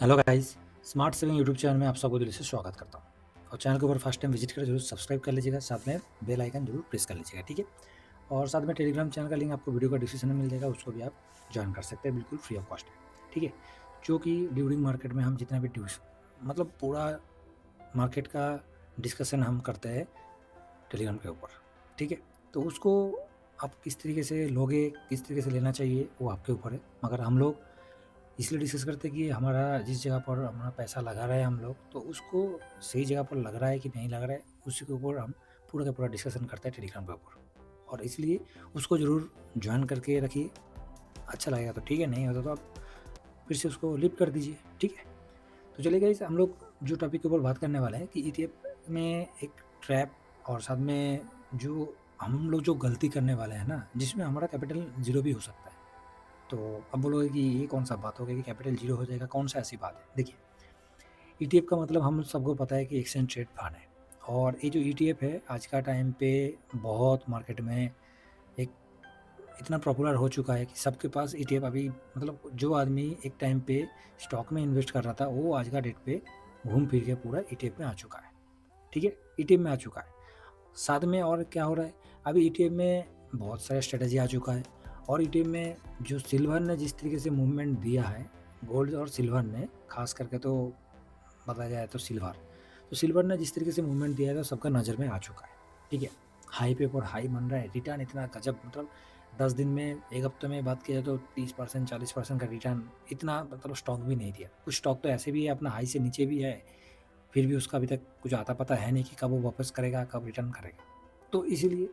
Hello guys, smart saving YouTube channel में आप सबको दिल से स्वागत करता हूँ। और चैनल के ऊपर फर्स्ट टाइम विजिट करें जरूर सब्सक्राइब कर लीजिएगा, साथ में बेल आइकन जरूर प्रेस कर लीजिएगा, ठीक है। और साथ में टेलीग्राम चैनल का लिंक आपको वीडियो का डिस्क्रिप्शन में मिल जाएगा, उसको भी आप ज्वाइन कर सकते हैं, बिल्कुल फ्री ऑफ कॉस्ट है, ठीक है। जो कि ड्यूरिंग मार्केट में हम जितना भी मतलब पूरा मार्केट का डिस्कशन हम करते हैं टेलीग्राम के ऊपर, ठीक है। तो उसको आप किस तरीके से लोगे, किस तरीके से लेना चाहिए, वो आपके ऊपर है। मगर हम लोग इसलिए डिस्कस करते हैं कि हमारा जिस जगह पर हमारा पैसा लगा रहा है हम लोग, तो उसको सही जगह पर लग रहा है कि नहीं लग रहा है, उसी के ऊपर हम पूरा का पूरा डिस्कशन करते हैं टेलीग्राम के ऊपर। और इसलिए उसको ज़रूर ज्वाइन करके रखिए। अच्छा लगेगा तो ठीक है, नहीं होता तो आप फिर से उसको लिप कर दीजिए, ठीक है। तो चलिए गाइस, हम लोग जो टॉपिक के ऊपर बात करने वाले हैं कि ईटीएफ में एक ट्रैप और साथ में जो हम लोग जो गलती करने वाले हैं ना, जिसमें हमारा कैपिटल ज़ीरो भी हो सकता है। तो अब बोलोगे कि ये कौन-सा बात हो गई कि कैपिटल ज़ीरो हो जाएगा, कौन-सा ऐसी बात है? देखिए, ईटीएफ का मतलब हम सबको पता है कि एक्सचेंज ट्रेड फंड है। और ये जो ईटीएफ है आज का टाइम पे बहुत मार्केट में एक इतना पॉपुलर हो चुका है कि सबके पास ईटीएफ अभी, मतलब जो आदमी एक टाइम पे स्टॉक में इन्वेस्ट कर रहा था, वो आज का डेट पे घूम फिर के पूरा ईटीएफ में आ चुका है, ठीक है? ईटीएफ में आ चुका है। साथ में और क्या हो रहा है, अभी ईटीएफ में बहुत सारे स्ट्रेटजी आ चुका है। और ईटीएफ में जो सिल्वर ने जिस तरीके से मूवमेंट दिया है, गोल्ड और सिल्वर ने खास करके, तो बताया जाए तो सिल्वर ने जिस तरीके से मूवमेंट दिया है तो सबका नज़र में आ चुका है, ठीक है। हाई पे ऊपर हाई बन रहा है, रिटर्न इतना गजब, मतलब 10 दिन में, एक हफ्ते में बात किया तो 30% 40% का रिटर्न, इतना मतलब स्टॉक भी नहीं दिया। कुछ स्टॉक तो ऐसे भी है अपना हाई से नीचे भी है, फिर भी उसका अभी तक कुछ आता पता है नहीं कि कब वो वापस करेगा, कब रिटर्न करेगा। तो इसीलिए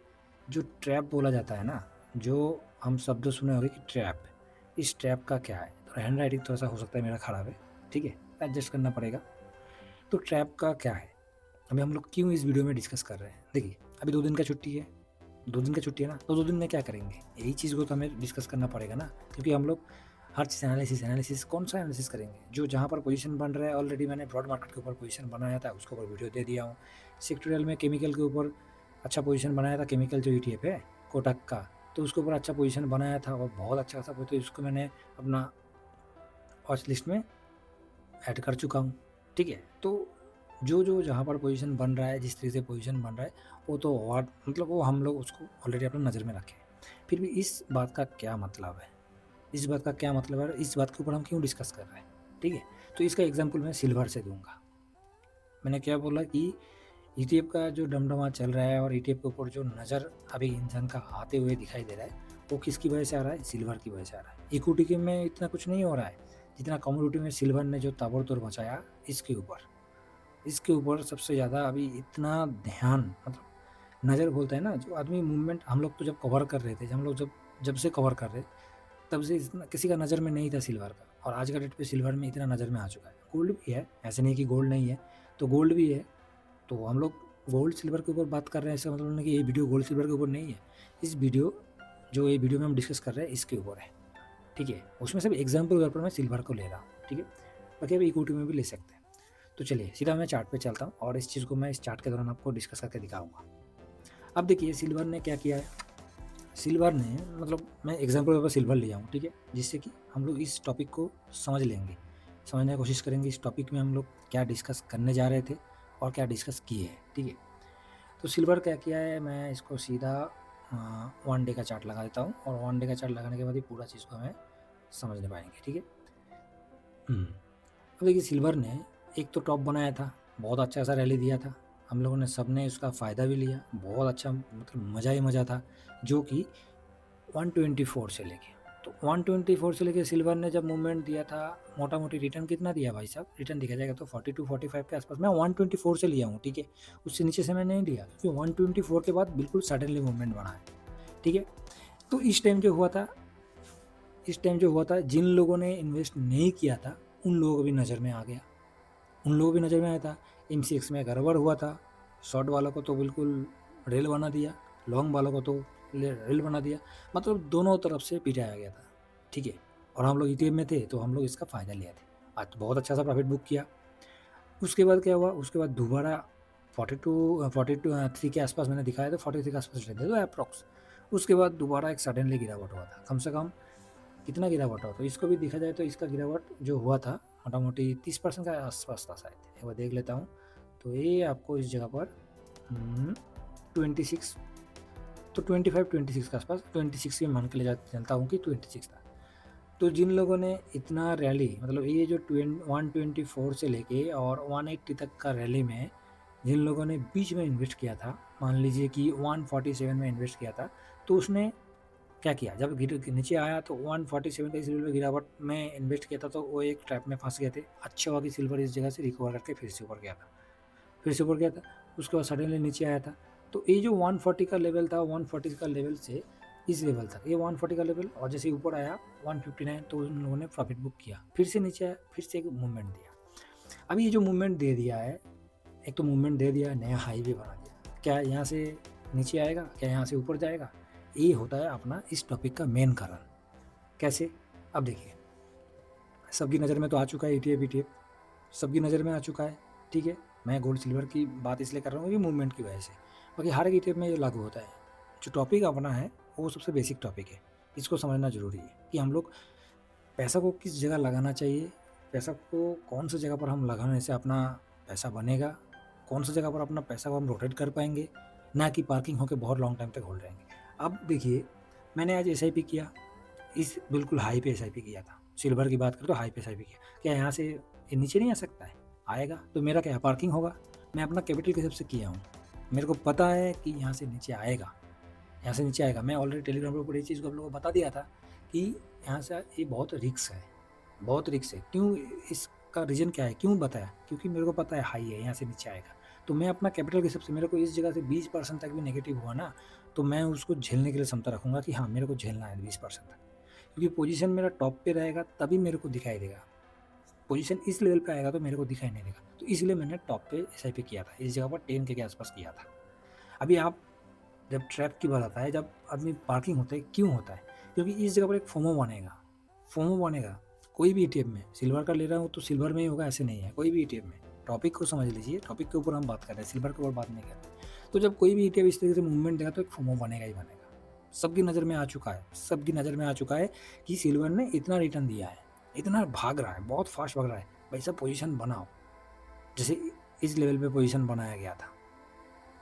जो ट्रैप बोला जाता है ना, जो हम शब्द सुने होंगे कि ट्रैप, इस ट्रैप का क्या है? तो हैंड राइटिंग थोड़ा सा हो सकता है मेरा खराब है, ठीक है, एडजस्ट करना पड़ेगा। तो ट्रैप का क्या है, अभी हम लोग क्यों इस वीडियो में डिस्कस कर रहे हैं? देखिए, अभी 2 दिन का छुट्टी है, 2 दिन का छुट्टी है ना, तो 2 दिन में क्या करेंगे, यही चीज़ को तो हमें डिस्कस करना पड़ेगा ना। क्योंकि हम लोग हर चीज़ एनालिसिस कौन सा एनालिसिस करेंगे, जो जहाँ पर पोजीशन बन रहा है, ऑलरेडी मैंने ब्रॉड मार्केट के ऊपर पोजीशन बनाया था, उसके ऊपर वीडियो दे दिया हूँ। सेक्टोरियल में केमिकल के ऊपर अच्छा पोजीशन बनाया था, केमिकल जो ईटीएफ है कोटक का, तो उसके ऊपर अच्छा पोजीशन बनाया था और बहुत अच्छा खासा, तो इसको मैंने अपना वॉच लिस्ट में ऐड कर चुका हूँ, ठीक है। तो जो जहाँ पर पोजीशन बन रहा है, जिस तरीके से पोजीशन बन रहा है, वो तो और मतलब वो हम लोग उसको ऑलरेडी अपने नज़र में रखें। फिर भी इस बात का क्या मतलब है, इस बात का क्या मतलब है, इस बात के ऊपर हम क्यों डिस्कस कर रहे हैं, ठीक है। तो इसका एग्जांपल मैं सिल्वर से दूंगा। मैंने क्या बोला कि ईटीएफ का जो डमडमा चल रहा है और ईटीएफ के ऊपर जो नज़र अभी इंसान का आते हुए दिखाई दे रहा है, वो किसकी वजह से आ रहा है? सिल्वर की वजह से आ रहा है। इक्विटी के में इतना कुछ नहीं हो रहा है जितना कमोडिटी में सिल्वर ने जो ताबड़तोड़ मचाया, इसके ऊपर सबसे ज़्यादा अभी इतना ध्यान, मतलब नज़र बोलता है ना, जो आदमी मूवमेंट हम लोग तो जब कवर कर रहे थे, हम लोग जब जब से कवर कर रहे, तब से इतना किसी का नज़र में नहीं था सिल्वर का, और आज का डेट पे सिल्वर में इतना नज़र में आ चुका है। गोल्ड भी है, ऐसे नहीं कि गोल्ड नहीं है, तो गोल्ड भी है। तो हम लोग गोल्ड सिल्वर के ऊपर बात कर रहे हैं, इसका मतलब नहीं कि ये वीडियो गोल्ड सिल्वर के ऊपर नहीं है। इस वीडियो जो ये वीडियो में हम डिस्कस कर रहे हैं, इसके ऊपर है, ठीक है। उसमें सिर्फ एग्जाम्पल के तौर पर मैं सिल्वर को ले रहा हूँ, ठीक है। बाकी अभी इक्विटी में भी ले सकते हैं। तो चलिए सीधा मैं चार्ट पे चलता हूँ और इस चीज़ को मैं इस चार्ट के दौरान आपको डिस्कस करके दिखाऊंगा। अब देखिए सिल्वर ने क्या किया है। सिल्वर ने, मतलब मैं एग्जाम्पल पर सिल्वर ले आऊँ, ठीक है, जिससे कि हम लोग इस टॉपिक को समझ लेंगे, समझने की कोशिश करेंगे इस टॉपिक में हम लोग क्या डिस्कस करने जा रहे थे और क्या डिस्कस किए हैं, ठीक है। तो सिल्वर क्या किया है, मैं इसको सीधा 1 डे का चार्ट लगा देता हूँ, और 1 डे का चार्ट लगाने के बाद ही पूरा चीज़ को हमें समझने पाएंगे, ठीक है। अब देखिए सिल्वर ने एक तो टॉप बनाया था, बहुत अच्छा सा रैली दिया था, हम लोगों ने सब ने उसका फ़ायदा भी लिया, बहुत अच्छा, मतलब मज़ा ही मज़ा था। जो कि 124 से लेके, तो 124 से लेके सिल्वर ने जब मूवमेंट दिया था, मोटा मोटी रिटर्न कितना दिया भाई साहब, रिटर्न दिखा जाएगा तो 42-45 के आसपास। मैं 124 से लिया हूँ, ठीक है, उससे नीचे से मैं नहीं लिया, क्योंकि 124 के बाद बिल्कुल सडनली मूवमेंट बना है, ठीक है। तो इस टाइम जो हुआ था, जिन लोगों ने इन्वेस्ट नहीं किया था, उन लोगों को भी नज़र में आ गया, उन लोगों भी नज़र में आया था। MCX में गड़बड़ हुआ था, शॉर्ट वालों को तो बिल्कुल रेल बना दिया, लॉन्ग वालों को तो रेल बना दिया, मतलब दोनों तरफ से पिटाया गया था, ठीक है। और हम लोग ईटीएफ में थे, तो हम लोग इसका फ़ायदा लिया थे, आज तो बहुत अच्छा सा प्रॉफिट बुक किया। उसके बाद क्या हुआ, उसके बाद दोबारा 42 के आसपास मैंने दिखाया था, 43 के आसपास रहते तो अप्रॉक्स। उसके बाद दोबारा एक सडनली गिरावट हुआ था, कम से कम कितना गिरावट हुआ, तो इसको भी देखा जाए तो इसका गिरावट जो हुआ था, मोटा मोटी 30% का आसपास था शायद, एक बार देख लेता हूँ। तो ये आपको इस जगह पर 26, तो 25-26 के आसपास, 26 में मान के ले चलता हूँ कि 26 था। तो जिन लोगों ने इतना रैली, मतलब ये जो 124 से लेके और 180 तक का रैली में जिन लोगों ने बीच में इन्वेस्ट किया था, मान लीजिए कि 147 में इन्वेस्ट किया था, तो उसने क्या किया, जब नीचे आया तो 147 का सिल्वर गिरावट में इन्वेस्ट किया था, तो वो एक ट्रैप में फंस गए थे। अच्छा हुआ कि सिल्वर इस जगह से रिकवर करके फिर से ऊपर गया था, उसके बाद सडनली नीचे आया था। तो ये जो 140 का लेवल था, 140 का लेवल से इस लेवल तक, ये 140 का लेवल, और जैसे ऊपर आया 159, तो उन लोगों ने प्रॉफिट बुक किया, फिर से नीचे आया, फिर से एक मूवमेंट दिया। अभी ये जो मूवमेंट दे दिया है, एक तो मूवमेंट दे दिया, नया हाईवे बना दिया, क्या यहाँ से नीचे आएगा, क्या यहाँ से ऊपर जाएगा? ये होता है अपना इस टॉपिक का मेन कारण। कैसे? अब देखिए, सबकी नज़र में तो आ चुका है ETF, सबकी नज़र में आ चुका है, ठीक है। मैं गोल्ड सिल्वर की बात इसलिए कर रहा हूँ कि मूवमेंट की वजह से, बाकी हर एक ETF में ये लागू होता है। जो टॉपिक अपना है वो सबसे बेसिक टॉपिक है, इसको समझना ज़रूरी है कि हम लोग पैसा को किस जगह लगाना चाहिए, पैसा को कौन सी जगह पर हम लगाने से अपना पैसा बनेगा, कौन सी जगह पर अपना पैसा को हम रोटेट कर पाएंगे, ना कि पार्किंग होकर बहुत लॉन्ग टाइम तक होल्ड रहेंगे। अब देखिए, मैंने आज SIP किया, इस बिल्कुल हाई पे SIP किया था। सिल्वर की बात करें तो हाई पे SIP किया, क्या यहाँ से ये नीचे नहीं आ सकता है? आएगा तो मेरा क्या पार्किंग होगा। मैं अपना कैपिटल के हिसाब से किया हूँ, मेरे को पता है कि यहाँ से नीचे आएगा, यहाँ से नीचे आएगा। मैं ऑलरेडी टेलीग्राम पर ये चीज़ को आप लोगों को बता दिया था कि यहाँ से ये बहुत रिस्क है, बहुत रिस्क है। क्यों? इसका रीज़न क्या है, क्यों बताया? क्योंकि मेरे को पता है हाई है, यहाँ से नीचे आएगा। तो मैं अपना कैपिटल के हिसाब से, मेरे को इस जगह से 20% तक भी नेगेटिव हुआ ना, तो मैं उसको झेलने के लिए क्षमता रखूँगा कि हाँ, मेरे को झेलना है 20% तक, क्योंकि पोजीशन मेरा टॉप पे रहेगा तभी मेरे को दिखाई देगा। पोजीशन इस लेवल पे आएगा तो मेरे को दिखाई नहीं देगा। तो इसलिए मैंने टॉप पे SIP किया था, इस जगह पर 10K के आसपास किया था। अभी आप जब ट्रैप की बात आता है, जब आदमी पार्किंग होता है, क्यों होता है? क्योंकि इस जगह पर एक फोमो बनेगा, फोमो बनेगा। कोई भी ETF में, सिल्वर का ले रहा हूँ तो सिल्वर में ही होगा ऐसे नहीं है, कोई भी ETF में। टॉपिक को समझ लीजिए, टॉपिक के ऊपर हम बात कर रहे हैं, सिल्वर के ऊपर बात नहीं कर रहे। तो जब कोई भी ETF इस तरीके से मूवमेंट देगा तो एक फोमो बनेगा ही बनेगा। सबकी नज़र में आ चुका है, सबकी नज़र में आ चुका है कि सिल्वर ने इतना रिटर्न दिया है, इतना भाग रहा है, बहुत फास्ट भाग रहा है। भाई साहब पोजीशन बनाओ, जैसे इस लेवल पे पोजीशन बनाया गया था।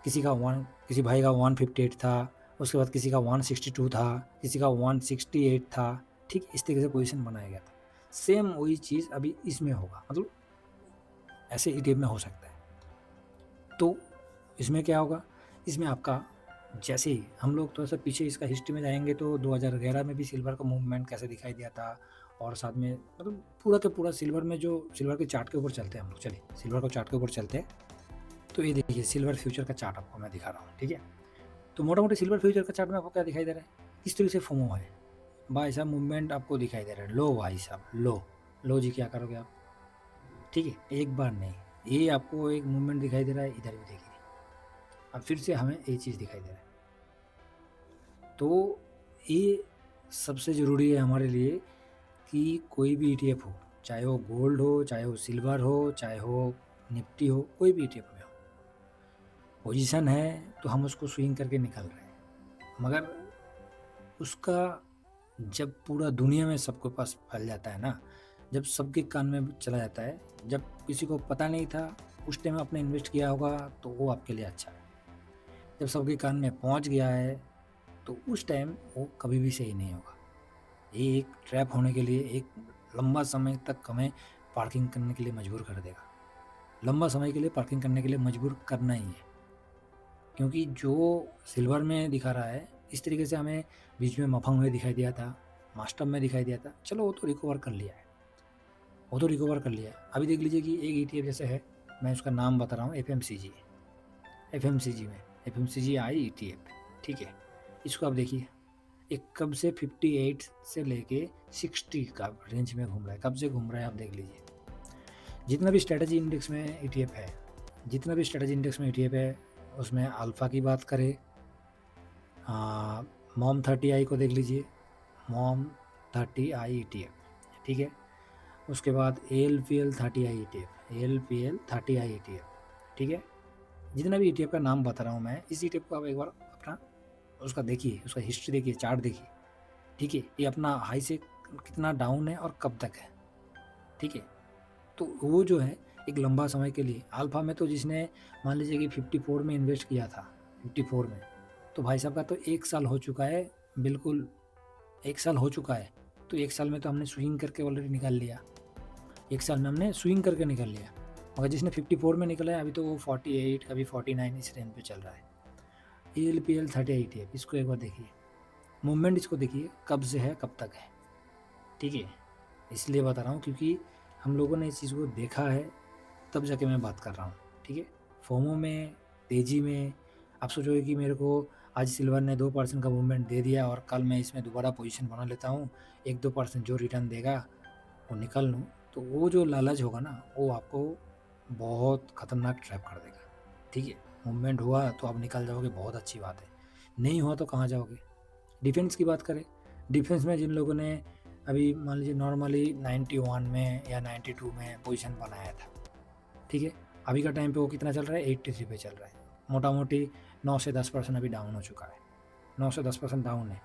किसी भाई का 158 था, उसके बाद किसी का 162 था, किसी का 168 था, ठीक इस तरीके से पोजीशन बनाया गया था। सेम वही चीज़ अभी इसमें होगा, मतलब ऐसे ETF में हो सकता है। तो इसमें क्या होगा, इसमें आपका जैसे ही हम लोग थोड़ा सा पीछे इसका हिस्ट्री में जाएंगे तो 2011 में भी सिल्वर का मूवमेंट कैसे दिखाई दिया था, और साथ में मतलब पूरा के पूरा सिल्वर में, जो सिल्वर के चार्ट के ऊपर चलते हैं हम लोग, चलिए सिल्वर को चार्ट के ऊपर चलते हैं। तो ये देखिए सिल्वर फ्यूचर का चार्ट आपको मैं दिखा रहा हूँ, ठीक है। तो मोटा मोटी सिल्वर फ्यूचर का चार्ट में आपको क्या दिखाई दे रहा है, किस तरीके से फोमो है भाई साहब, मूवमेंट आपको दिखाई दे रहा है। लो भाई साहब, लो जी, क्या करोगे आप? ठीक है, एक बार नहीं, ये आपको एक मूवमेंट दिखाई दे रहा है, इधर भी देखिए, अब फिर से हमें ये चीज़ दिखाई दे रहा है। तो ये सबसे ज़रूरी है हमारे लिए कि कोई भी ETF हो, चाहे वो गोल्ड हो, चाहे वो सिल्वर हो, चाहे वो निफ्टी हो, कोई भी ETF में हो, पोजीशन है तो हम उसको स्विंग करके निकल रहे हैं। मगर उसका जब पूरा दुनिया में सबके पास फैल जाता है ना, जब सबके कान में चला जाता है, जब किसी को पता नहीं था उस टाइम आपने इन्वेस्ट किया होगा, तो वो आपके लिए अच्छा है। जब सबके कान में पहुंच गया है तो उस टाइम वो कभी भी सही नहीं होगा। ये एक ट्रैप होने के लिए एक लंबा समय तक हमें पार्किंग करने के लिए मजबूर कर देगा, लंबा समय के लिए पार्किंग करने के लिए मजबूर करना ही है। क्योंकि जो सिल्वर में दिखा रहा है इस तरीके से हमें बीच में मफंग में दिखाई दिया था, मास्टर में दिखाई दिया था, चलो वो तो रिकवर कर लिया है, वो तो रिकवर कर लिया है। अभी देख लीजिए कि एक ETF जैसे है, मैं उसका नाम बता रहा हूँ, FMCG में FMCG आई ETF, ठीक है। इसको आप देखिए, एक कब से 58 से लेके 60 का रेंज में घूम रहा है, कब से घूम रहा है आप देख लीजिए। जितना भी स्ट्रेटजी इंडेक्स में ETF है, जितना भी स्ट्रेटजी इंडेक्स में ETF है, उसमें अल्फ़ा की बात करें, मॉम 30i को देख लीजिए, मॉम 30i ETF, ठीक है। उसके बाद ALPL 30i ETF, ALPL 30i ETF, ठीक है। जितना भी ETF का नाम बता रहा हूँ मैं, इस ETF को आप एक बार अपना उसका देखिए, उसका हिस्ट्री देखिए, चार्ट देखिए, ठीक है। ये अपना हाई से कितना डाउन है और कब तक है, ठीक है। तो वो जो है एक लंबा समय के लिए अल्फ़ा में तो जिसने मान लीजिए कि 54 में इन्वेस्ट किया था, 54 में, तो भाई साहब का तो 1 साल हो चुका है, बिल्कुल 1 साल हो चुका है। तो 1 साल में तो हमने स्विंग करके ऑलरेडी निकाल लिया, 1 साल में हमने स्विंग करके निकाल लिया। मगर जिसने 54 में निकाला है अभी तो वो 48 कभी 49 इस रेंज पे चल रहा है। ELPL 38 है, इसको एक बार देखिए, मूवमेंट इसको देखिए कब से है कब तक है, ठीक है। इसलिए बता रहा हूँ क्योंकि हम लोगों ने इस चीज़ को देखा है, तब जाके मैं बात कर रहा हूँ, ठीक है। फोमो में, तेज़ी में आप सोचोगे कि मेरे को आज सिल्वर ने 2% का मूवमेंट दे दिया और कल मैं इसमें दोबारा पोजीशन बना लेता हूँ, 1-2% जो रिटर्न देगा वो निकल लूँ, तो वो जो लालच होगा ना वो आपको बहुत ख़तरनाक ट्रैप कर देगा, ठीक है। मूवमेंट हुआ तो आप निकल जाओगे, बहुत अच्छी बात है, नहीं हुआ तो कहाँ जाओगे। डिफेंस की बात करें, डिफेंस में जिन लोगों ने अभी मान लीजिए नॉर्मली 91 में या 92 में पोजीशन बनाया था, ठीक है, अभी का टाइम पे वो कितना चल रहा है, 83 पे चल रहा है, मोटा मोटी 9 से 10% अभी डाउन हो चुका है, 9 से 10% डाउन है।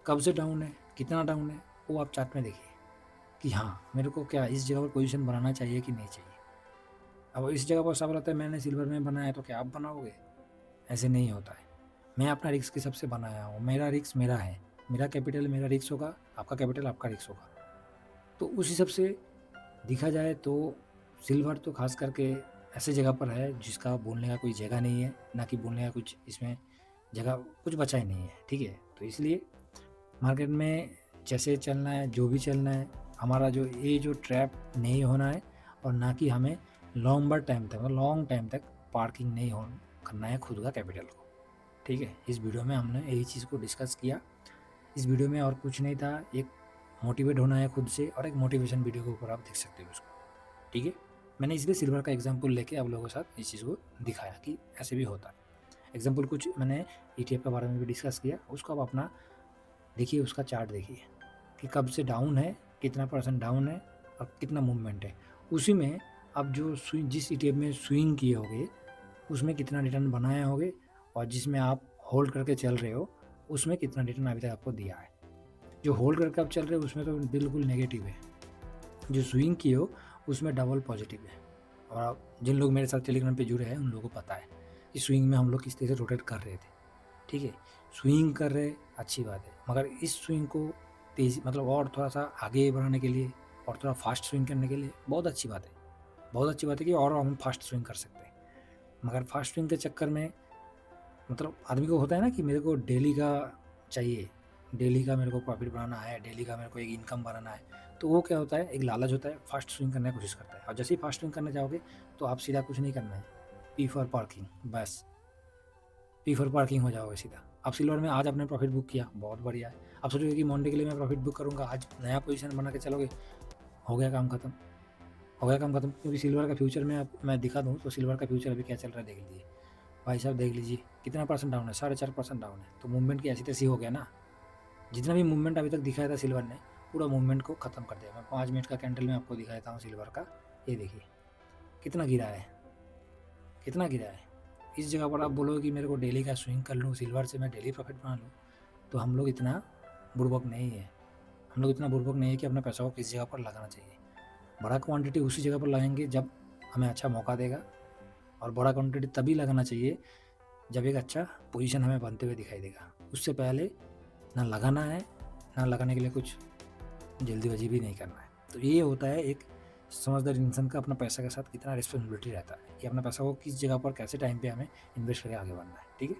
कब से डाउन है, कितना डाउन है, वो आप चार्ट में देखिए कि हाँ मेरे को क्या इस जगह पर पोजीशन बनाना चाहिए कि नहीं चाहिए। अब इस जगह पर सब रहता है मैंने सिल्वर में बनाया तो क्या आप बनाओगे, ऐसे नहीं होता है। मैं अपना रिस्क के हिसाब से बनाया हूँ, मेरा रिस्क मेरा है, मेरा कैपिटल मेरा रिस्क होगा, आपका कैपिटल आपका रिस्क होगा। तो उस हिसाब से देखा जाए तो सिल्वर तो खास करके ऐसे जगह पर है जिसका बोलने का कोई जगह नहीं है, ना कि बोलने का कुछ इसमें जगह कुछ बचा ही नहीं है, ठीक है। तो इसलिए मार्केट में जैसे चलना है, जो भी चलना है, हमारा जो ट्रैप नहीं होना है और ना कि हमें लॉन्ग टाइम तक पार्किंग नहीं हो करना है खुद का कैपिटल को, ठीक है। इस वीडियो में हमने यही चीज़ को डिस्कस किया। इस वीडियो में और कुछ नहीं था, एक मोटिवेट होना है खुद से और एक मोटिवेशन वीडियो के ऊपर आप देख सकते हो उसको, ठीक है। मैंने इसलिए सिल्वर का एग्जांपल लेके आप लोगों के साथ इस चीज़ को दिखाया कि ऐसे भी होता है। एग्जांपल कुछ मैंने ETF के बारे में भी डिस्कस किया, उसको आप अपना देखिए, उसका चार्ट देखिए कि कब से डाउन है, कितना % डाउन है और कितना मूवमेंट है। उसी में आप जो जिस ETF में स्विंग किए होगे उसमें कितना रिटर्न बनाए होगे और जिसमें आप होल्ड करके चल रहे हो उसमें कितना रिटर्न अभी तक आपको दिया है। जो होल्ड करके आप चल रहे हो उसमें तो बिल्कुल नेगेटिव है, जो स्विंग किए हो उसमें डबल पॉजिटिव है। और आप जिन लोग मेरे साथ टेलीग्राम पे जुड़े हैं उन लोगों को पता है कि स्विंग में हम लोग किस तरह से रोटेट कर रहे थे, ठीक है। स्विंग कर रहे अच्छी बात है, मगर इस स्विंग को तेज़ी मतलब और थोड़ा सा आगे बढ़ाने के लिए और थोड़ा फास्ट स्विंग करने के लिए बहुत अच्छी बात है, बहुत अच्छी बात है कि और हम फास्ट स्विंग कर सकते हैं। मगर फास्ट स्विंग के चक्कर में मतलब आदमी को होता है ना कि मेरे को डेली का चाहिए, डेली का मेरे को प्रॉफिट बनाना है, डेली का मेरे को एक इनकम बनाना है, तो वो क्या होता है, एक लालच होता है, फास्ट स्विंग करने की कोशिश करता है। और जैसे ही फास्ट स्विंग करने जाओगे तो आप सीधा कुछ नहीं करना है, पी फॉर पार्किंग, बस पी फॉर पार्किंग हो जाओगे सीधा। आप सिल्वर में आज आपने प्रॉफिट बुक किया, बहुत बढ़िया है। आप सोचोगे कि मंडे के लिए मैं प्रॉफिट बुक करूँगा, आज नया पोजीशन बना के चलोगे, हो गया काम खत्म, हो गया काम खत्म। क्योंकि सिल्वर का फ्यूचर में मैं दिखा दूँ तो सिल्वर का फ्यूचर अभी क्या चल रहा है देख लीजिए भाई साहब, देख लीजिए कितना % डाउन है, 4.5% डाउन है। तो मूवमेंट की ऐसी तैसी हो गया ना, जितना भी मूवमेंट अभी तक दिखाया था सिल्वर ने पूरा मूवमेंट को ख़त्म कर दिया। मैं 5 मिनट का कैंडल में आपको दिखाता हूँ सिल्वर का, ये देखिए कितना गिरा है, कितना गिरा है। इस जगह पर आप बोलोगे कि मेरे को डेली का स्विंग कर लूँ सिल्वर से, मैं डेली प्रॉफिट बना लूँ, तो हम लोग इतना बुड़बक नहीं है, हम लोग इतना बुड़बक नहीं है कि अपना पैसा को किस जगह पर लगाना चाहिए। बड़ा क्वांटिटी उसी जगह पर लगाएंगे जब हमें अच्छा मौका देगा, और बड़ा क्वांटिटी तभी लगाना चाहिए जब एक अच्छा पोजीशन हमें बनते हुए दिखाई देगा। उससे पहले ना लगाना है, ना लगाने के लिए कुछ जल्दीबाजी भी नहीं करना है। तो ये होता है एक समझदार इंसान का अपना पैसा के साथ कितना रिस्पॉन्सिबिलिटी रहता है कि अपना पैसा को किस जगह पर कैसे टाइम पे हमें इन्वेस्ट करके आगे बढ़ना है, ठीक है।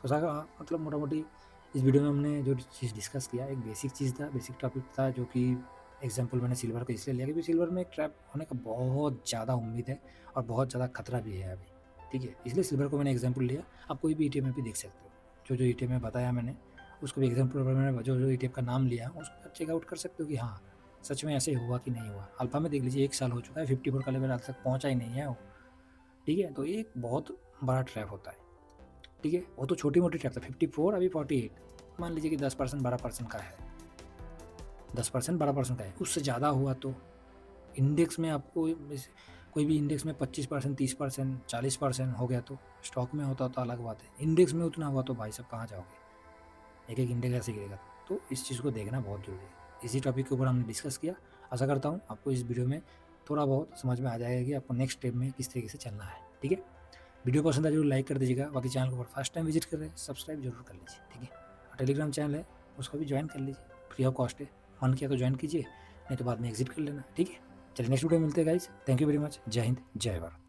तो सारा मतलब मोटा मोटी इस वीडियो में हमने जो चीज़ डिस्कस किया एक बेसिक चीज़ था, बेसिक टॉपिक था, जो कि एग्जाम्पल मैंने सिल्वर का इसलिए लिया क्योंकि सिल्वर में एक ट्रैप होने का बहुत ज़्यादा उम्मीद है और बहुत ज़्यादा खतरा भी है अभी, ठीक है। इसलिए सिल्वर को मैंने एग्जाम्पल लिया। आप कोई भी ETF में भी देख सकते हो, जो जो ETF में बताया मैंने उसको भी एग्जाम्पल पर मैंने जो जो ETF का नाम लिया उसको चेकआउट कर सकते हो कि हाँ सच में ऐसे हुआ कि नहीं हुआ। अल्फा में देख लीजिए 1 साल हो चुका है, 54 का लेवल आज तक पहुँचा ही नहीं है वो, ठीक है। तो ये एक बहुत बड़ा ट्रैप होता है, ठीक है। वो तो छोटी मोटी ट्रैप था, 54 अभी 48, मान लीजिए कि 10% 12% का है, 10% 12% का है। उससे ज़्यादा हुआ तो इंडेक्स में आपको कोई भी इंडेक्स में 25% 30% 40% हो गया तो स्टॉक में होता तो अलग बात है, इंडेक्स में उतना हुआ तो भाई साहब कहाँ जाओगे, एक एक इंडेक्स ऐसे गिरेगा। तो इस चीज़ को देखना बहुत जरूरी है। इसी टॉपिक के ऊपर हमने डिस्कस किया। आशा करता हूँ आपको इस वीडियो में थोड़ा बहुत समझ में आ जाएगा कि आपको नेक्स्ट स्टेप में किस तरीके से चलना है। ठीक है, वीडियो पसंद आए जरूर लाइक कर दीजिएगा। बाकी चैनल को फर्स्ट टाइम विजिट कर रहे हैं सब्सक्राइब जरूर कर लीजिए। ठीक है, और टेलीग्राम चैनल है उसको भी ज्वाइन कर लीजिए, फ्री ऑफ कॉस्ट है। मन किया तो ज्वाइन कीजिए, नहीं तो बाद में एग्जिट कर लेना। ठीक है, चलिए नेक्स्ट वीडियो में मिलते हैं guys. Thank you very much. जय हिंद, जय भारत।